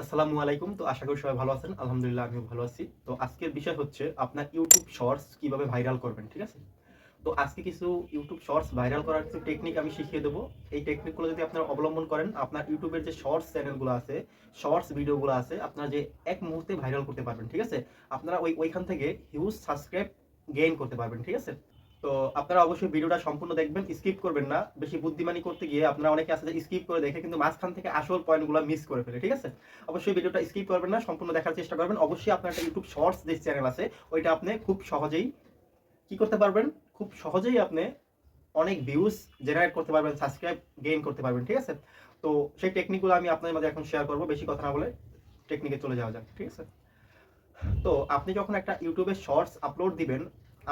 আসসালামু আলাইকুম। তো আশা করি সবাই ভালো আছেন। আলহামদুলিল্লাহ আমিও ভালো আছি। তো আজকের বিষয় হচ্ছে আপনার YouTube শর্টস কিভাবে ভাইরাল করবেন, ঠিক আছে? তো আজকে কিছু YouTube শর্টস ভাইরাল করার কিছু টেকনিক আমি শিখিয়ে দেবো। এই টেকনিকগুলো যদি আপনারা অবলম্বন করেন, আপনার YouTube এর যে শর্টস চ্যানেলগুলো আছে, শর্টস ভিডিওগুলো আছে, আপনারা যে এক মুহূর্তে ভাইরাল করতে পারবেন, ঠিক আছে? আপনারা ওইখান থেকে হিউজ সাবস্ক্রাইব গেইন করতে পারবেন, ঠিক আছে? তো আপনারা অবশ্যই ভিডিওটা সম্পূর্ণ দেখবেন, স্কিপ করবেন না। বেশি বুদ্ধিমানি করতে গিয়ে আপনারা অনেকে আছে যে স্কিপ করে দেখে কিন্তু মাঝখান থেকে আসল পয়েন্টগুলো মিস করে ফেলে, ঠিক আছে? অবশ্যই ভিডিওটা স্কিপ করবেন না, সম্পূর্ণ দেখার চেষ্টা করবেন। অবশ্যই আপনার একটা ইউটিউব শর্টস যে চ্যানেল আছে ওইটা আপনি খুব সহজেই কি করতে পারবেন, খুব সহজেই আপনি অনেক ভিউজ জেনারেট করতে পারবেন, সাবস্ক্রাইব গেইন করতে পারবেন, ঠিক আছে? তো সেই টেকনিকগুলো আমি আপনাদের মাঝে এখন শেয়ার করবো। বেশি কথা না বলে টেকনিকে চলে যাওয়া যাক, ঠিক আছে? তো আপনি যখন একটা ইউটিউবে শর্টস আপলোড দিবেন,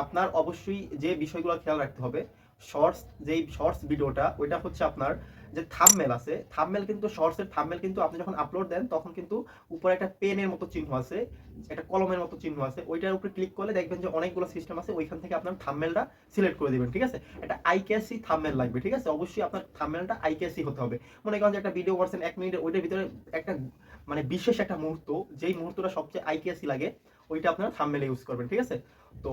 আপনার অবশ্যই যে বিষয়গুলো খেয়াল রাখতে হবে, শর্টস যেই শর্টস ভিডিওটা ওইটা হচ্ছে আপনার যে থাম্বনেল আছে, থাম্বনেল কিন্তু শর্টসের থাম্বনেল কিন্তু আপনি যখন আপলোড দেন তখন কিন্তু উপরে একটা পেনের মতো চিহ্ন আছে, একটা কলমের মতো চিহ্ন আছে, ওইটার উপরে ক্লিক করলে দেখবেন যে অনেকগুলো সিস্টেম আছে, ওইখান থেকে আপনার থাম্বনেলটা সিলেক্ট করে দিবেন, ঠিক আছে? একটা আইক্যাসি থাম্বনেল লাগবে, ঠিক আছে? অবশ্যই আপনার থাম্বনেলটা আইক্যাসি হতে হবে। মনে করেন যে একটা ভিডিও করছেন 1 মিনিটে, ওইটার ভিতরে একটা বিশেষ একটা মুহূর্ত, যেই মুহূর্তটা সবচেয়ে আইক্যাসি লাগে ওইটা আপনারা থাম্বনেলে ইউজ করবেন, ঠিক আছে? তো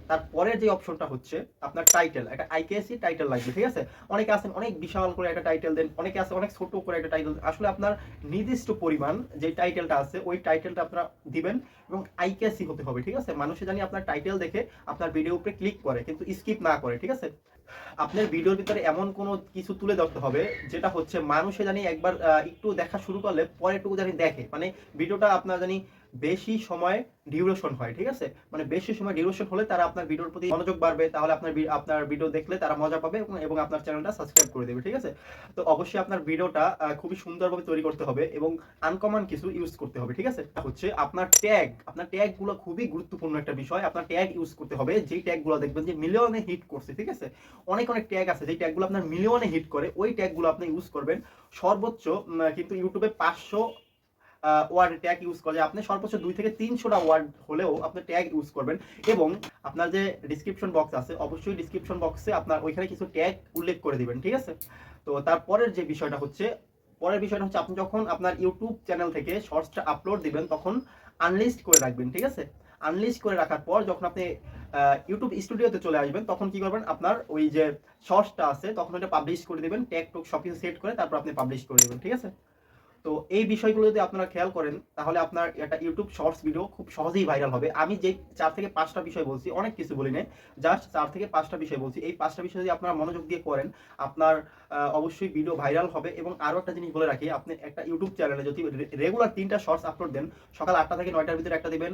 তারপরের যে অপশনটা হচ্ছে আপনার টাইটেল, একটা আইকেএসি টাইটেল লাগবে, ঠিক আছে? অনেকে আছেন অনেক বিশাল করে একটা টাইটেল দেন, অনেকে আছে অনেক ছোট করে একটা টাইটেল। আসলে আপনার নির্দিষ্ট পরিমাণ যে টাইটেলটা আছে ওই টাইটেলটা আপনারা দিবেন এবং আইকেএসি হতে হবে, ঠিক আছে? মানুষে জানি আপনার টাইটেল দেখে আপনার ভিডিও উপরে ক্লিক করে কিন্তু স্কিপ না করে, ঠিক আছে? আপনার ভিডিওর ভিতরে এমন কোনো কিছু তুলে ধরতে হবে যেটা হচ্ছে মানুষে জানি একবার একটু দেখা শুরু করলে পরেরটুকু জানি দেখে, ভিডিওটা আপনার জানি বেশি সময় ডিউরেশন হয়, ঠিক আছে? বেশি সময় ডিউরেশন হলে তারা আপনার ভিডিওর প্রতি মনোযোগ বাড়বে, তাহলে আপনার ভিডিও দেখলে তারা মজা পাবে এবং আপনার চ্যানেলটা সাবস্ক্রাইব করে দেবে, ঠিক আছে? তো অবশ্যই আপনার ভিডিওটা খুবই সুন্দরভাবে তৈরি করতে হবে এবং আনকমন কিছু ইউজ করতে হবে, ঠিক আছে? হচ্ছে আপনার ট্যাগ গুলো খুবই গুরুত্বপূর্ণ একটা বিষয়। আপনার ট্যাগ ইউজ করতে হবে, যেই ট্যাগ গুলো দেখবেন যে মিলিয়নে হিট করছে, ঠিক আছে? অনেক ট্যাগ আছে যেই ট্যাগগুলো আপনার মিলিয়নে হিট করে, ওই ট্যাগগুলো আপনি ইউজ করবেন। সর্বোচ্চ কিন্তু ইউটিউবে 500 ওয়ার্ড ট্যাগ ইউজ করে, আপনি সর্বোচ্চ 2 থেকে 300টা ওয়ার্ড হলেও আপনি ট্যাগ ইউজ করবেন। এবং আপনার যে ডিসক্রিপশন বক্স আছে, অবশ্যই ডিসক্রিপশন বক্সে আপনার ওইখানে কিছু ট্যাগ উল্লেখ করে দিবেন, ঠিক আছে? তো তারপরের যে বিষয়টা হচ্ছে, পরের বিষয়টা হচ্ছে আপনি যখন আপনার ইউটিউব চ্যানেল থেকে শর্টসটা আপলোড দিবেন তখন আনলিস্ট করে রাখবেন, ঠিক আছে? আনলিস্ট করে রাখার পর যখন আপনি ইউটিউব স্টুডিওতে চলে আসবেন তখন কি করবেন, আপনার ওই যে শর্টসটা আছে তখন ওটা পাবলিশ করে দিবেন, ট্যাগ টুক সব কিছু সেট করে তারপর আপনি পাবলিশ করে দিবেন, ঠিক আছে? তো এই বিষয়গুলো যদি আপনারা খেয়াল করেন তাহলে আপনার একটা ইউটিউব শর্টস ভিডিও খুব সহজেই ভাইরাল হবে। আমি যে 4 থেকে 5টা বিষয় বলছি, অনেক কিছু বলি নাই, জাস্ট 4 থেকে 5টা বিষয় বলছি। এই 5টা বিষয় যদি আপনারা মনোযোগ দিয়ে করেন, আপনার অবশ্যই ভিডিও ভাইরাল হবে। এবং আরো একটা জিনিস বলে রাখি, আপনি একটা ইউটিউব চ্যানেলে যদি রেগুলার 3টা শর্টস আপলোড দেন, সকাল 8টা থেকে 9টার ভিতরে একটা দিবেন,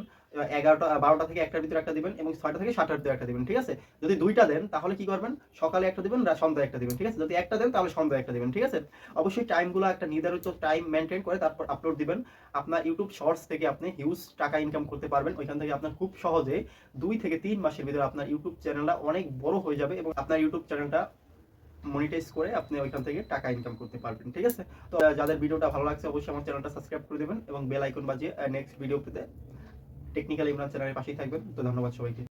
11টা 12টা থেকে 1টার ভিতরে একটা দিবেন এবং 6টা থেকে 7টার ভিতরে একটা দিবেন, ঠিক আছে? যদি 2টা দেন তাহলে কি করবেন, সকালে একটা দিবেন, সন্ধ্যায় একটা দিবেন, ঠিক আছে? যদি একটা দেন তাহলে সন্ধ্যায় একটা দিবেন, ঠিক আছে? অবশ্যই টাইমগুলো একটা নির্ধারিত টাইম মেনটেন করে তারপর আপলোড দিবেন। আপনার ইউটিউব শর্টস থেকে আপনি হিউজ টাকা ইনকাম করতে পারবেন। ওইখান থেকে আপনার খুব সহজে 2 থেকে 3 মাসের ভিতরে আপনার ইউটিউব চ্যানেলটা অনেক বড় হয়ে যাবে এবং আপনার ইউটিউব চ্যানেলটা মনিটাইজ করে আপনি ওইখান থেকে টাকা ইনকাম করতে পারবেন, ঠিক আছে? তো যাদের ভিডিওটা ভালো লাগছে অবশ্যই আমার চ্যানেলটা সাবস্ক্রাইব করে দেবেন এবং বেল আইকন বাজিয়ে নেক্সট ভিডিও পেতে টেকনিক্যাল ইমরান চ্যানেলের পাশেই থাকবেন। তো ধন্যবাদ সবাইকে।